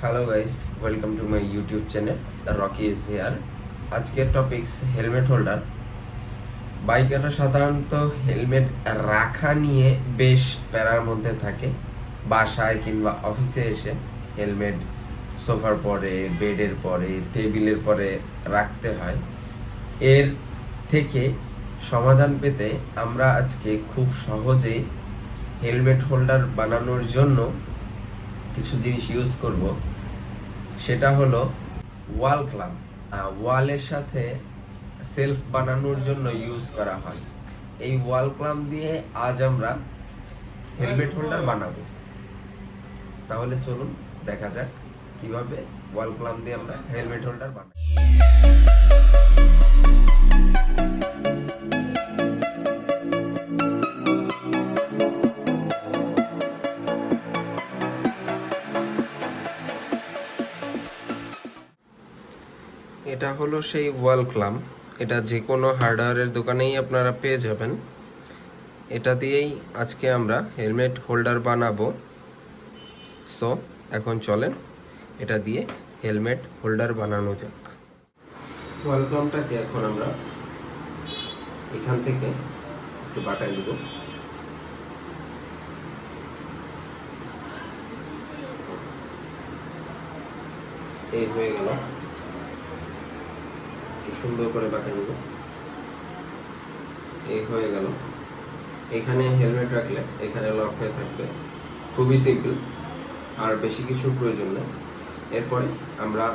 Hello guys, welcome to my YouTube channel Rocky is here. আজকের topics helmet holder. বাইকাররা সাধারণত helmet রাখা নিয়ে বেশ প্যারার মধ্যে থাকে। বাসায় কিংবা অফিসে এসে হেলমেট সোফার পরে, বেডের পরে, টেবিলের পরে রাখতে হয়। এর থেকে সমাধান পেতে আমরা আজকে খুব সহজেই হেলমেট হোল্ডার বানানোর জন্য কিছু জিনিস ইউজ করব। সেটা হলো ওয়াল ক্লাম্প। ওয়ালের সাথে সেলফ বানানোর জন্য ইউজ করা হয়। এই ওয়াল ক্লাম্প দিয়ে আজ আমরা হেলমেট হোল্ডার বানাবো। তাহলে চলুন দেখা যাক কিভাবে ওয়াল ক্লাম্প দিয়ে আমরা হেলমেট হোল্ডার বানাই। এটা হলো সেই ওয়াল ক্লাম্প। এটা যে কোনো হার্ডওয়্যারের দোকানেই আপনারা পেয়ে যাবেন। এটা দিয়েই আজকে আমরা হেলমেট হোল্ডার বানাবো। সো এখন চলেন এটা দিয়ে হেলমেট হোল্ডার বানানো যাক। ওয়াল ক্লাম্পটাকে এখন আমরা এখান থেকে একটু বাঁকাই দেব। এই হয়ে গেল, সুন্দর করে বাঁকা নিব। এই হয়ে গেল। এখানে হেলমেট রাখলে এখানে লক হয়ে থাকবে। খুবই সিম্পল, আর বেশি কিছুর প্রয়োজন নেই। এরপরে আমরা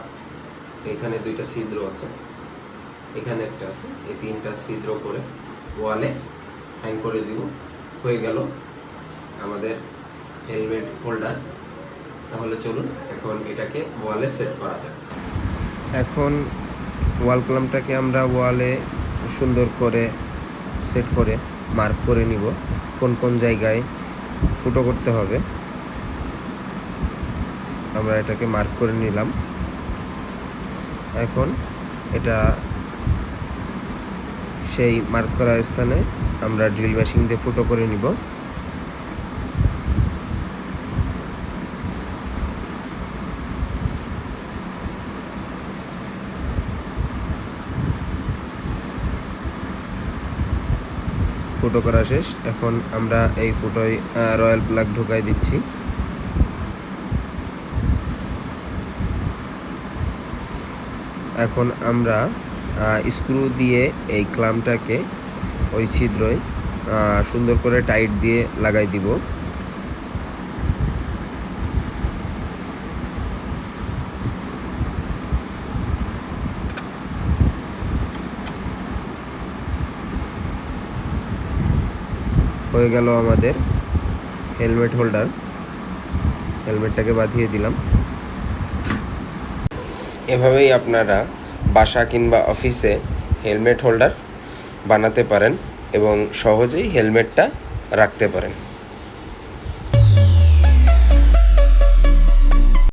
এখানে দুইটা ছিদ্র আছে, এখানে একটা আছে, এই তিনটা ছিদ্র করে ওয়ালে হ্যাং করে দিব। হয়ে গেল আমাদের হেলমেট হোল্ডার। তাহলে চলুন এখন এটাকে ওয়ালে সেট করা যাক। এখন ওয়াল ক্লাম্পটাকে আমরা ওয়ালে সুন্দর করে সেট করে মার্ক করে নিব কোন কোন জায়গায় ফুটো করতে হবে। আমরা এটাকে মার্ক করে নিলাম। এখন এটা সেই মার্ক করা স্থানে আমরা ড্রিল মেশিন দিয়ে ফুটো করে নিব। ফুটো করা শেষ। এখন আমরা এই ফুটোয় রয়্যাল প্লাগ ঢুকাই দিচ্ছি। এখন আমরা স্ক্রু দিয়ে এই ক্লাম্পটাকে ওই ছিদ্রয় সুন্দর করে টাইট দিয়ে লাগাই দিব। হয়ে গেল আমাদের হেলমেট হোল্ডার। হেলমেটটাকে বাঁধিয়ে দিলাম। এভাবেই আপনারা বাসা কিংবা অফিসে হেলমেট হোল্ডার বানাতে পারেন এবং সহজেই হেলমেটটা রাখতে পারেন।